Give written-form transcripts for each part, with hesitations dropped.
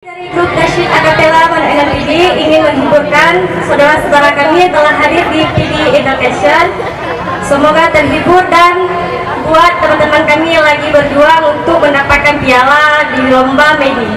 Dari grup Nasyid Akapela Pondok PD ingin menghiburkan saudara-saudara kami yang telah hadir di PD Education. Semoga terhibur dan buat teman-teman kami yang lagi berjuang untuk mendapatkan piala di lomba Medi.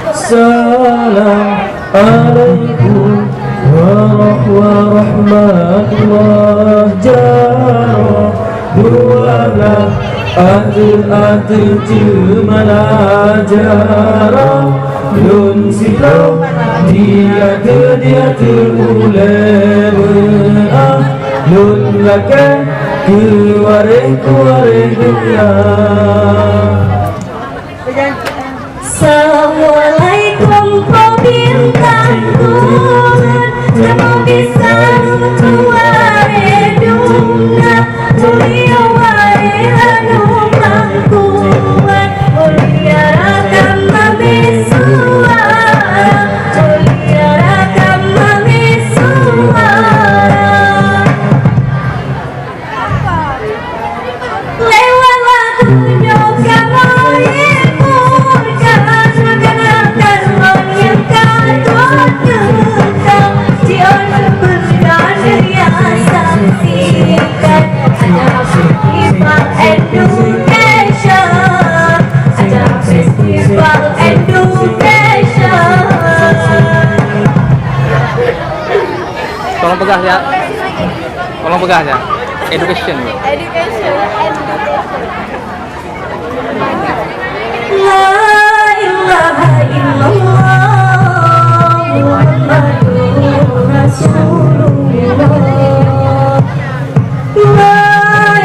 Assalamualaikum warahmatullahi wabarakatuh. Buatlah adil-adil cemana jarah Lun silau dia terulema Lun lakan kuare dunia. Assalamualaikum kau bintang Tuhan, kamu bisa tuare dunia, mulia ware anu mangkuan, mulia rakam mami suara, mulia rakam mami suara. Lewatlah tunjuk kamu Tolong pegang ya. Tolong pegang ya. Education. La ilaha illallah Muhammadur Rasulullah. La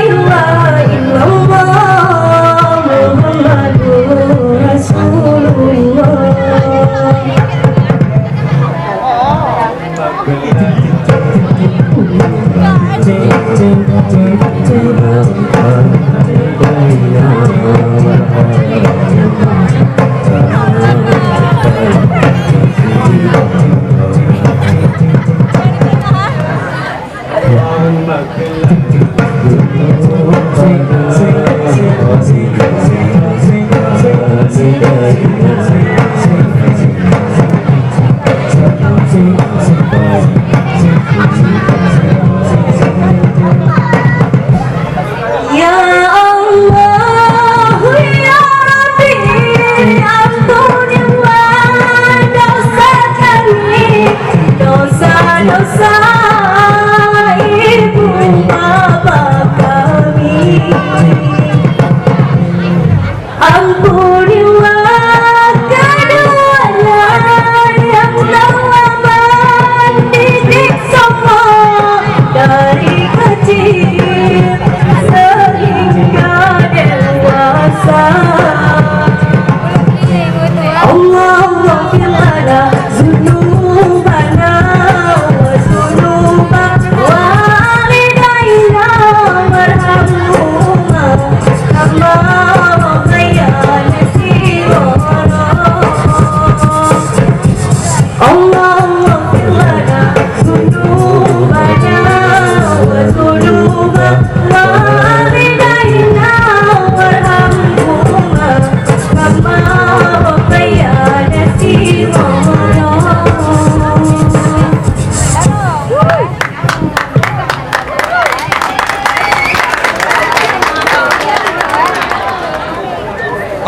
ilaha illallah Muhammadur Rasulullah.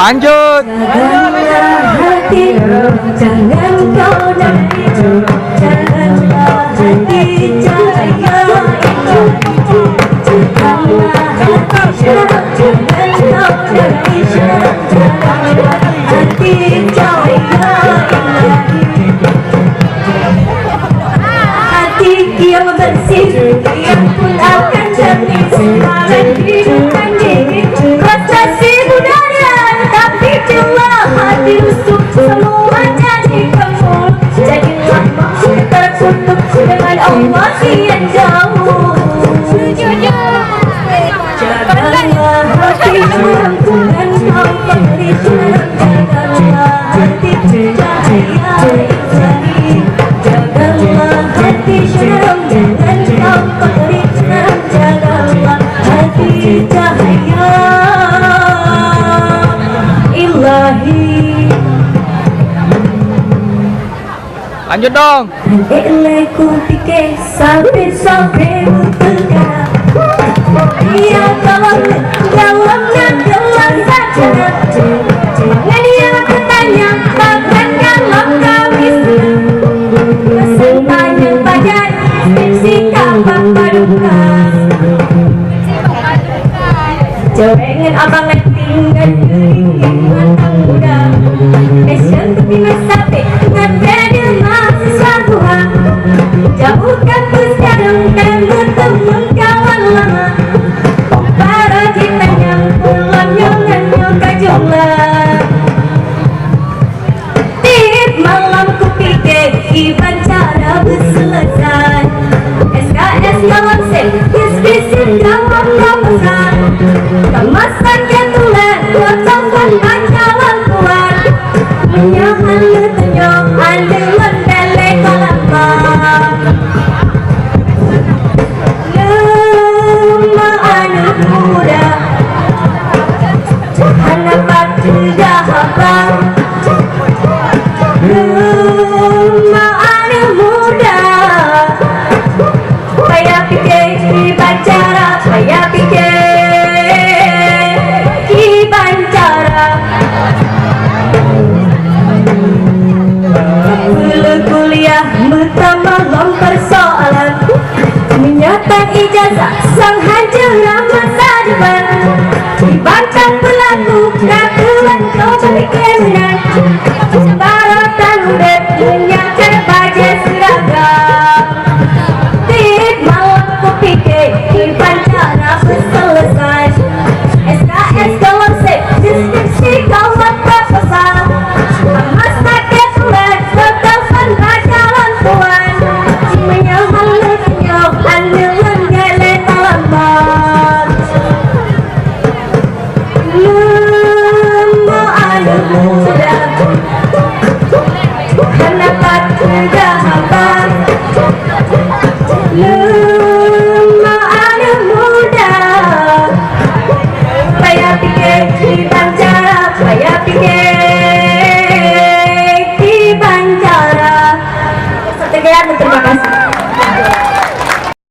Lanjut. Janganlah hatimu, jangan kau nafsu, janganlah hati cahaya itu. Janganlah hati jangan kau nafsu, janganlah hati cahaya itu. Hati yang bersih, yang pun akan jernih, semangat hidupkan diri, rasa si budaya. Tapi cuma hati rusuk, semua jadi kemul. Jadilah makhluk terkutuk dengan Allah yang jauh. Janganlah hati merangkulan kau beri jalan. Janganlah hati cahaya ilahi. Lanjut dong. Ku pikir sampai bergerak. Dia tolong jawabnya jelas saja. Jangan dia bertanya bahkan kalau kami pesan panjang badan sikap apa duka. Jangan abang tinggal dengan muda. Passion ketika sampai ngadil mahasiswa Tuhan. Jauhkan sekarang dan bertemu kawan lama. Para jitan yang pulang jangan nyoka jumlah. Tip malam ku pikir iban cara berselesai. SKS kawan sen, bisbisin kawan kawasan. Kemasan ketulan, kotokan pancalan kuat. Menyahan letunyok, andelan bele kalambang. Lemah anak muda, hanapat tidak habang. Lemah anak muda, payah pikir dibacara, payah pikir dibacara. Kuliah bertambah persoalan. Menyatakan ijazah sang hajar masa depan. Dibantah berlaku kekuatan kau berkeinginan. Sebaratan udah menyangkar baju seragam. Tip malam ku pikir dibacara berselesai. SKS kawan sip, deskripsi kawan proposal. Emas tak ketulan, bertelepon jalan tuan. Menyahan lenyok, andelan gele talambat. Lemah anak muda, hanapat tidak habang.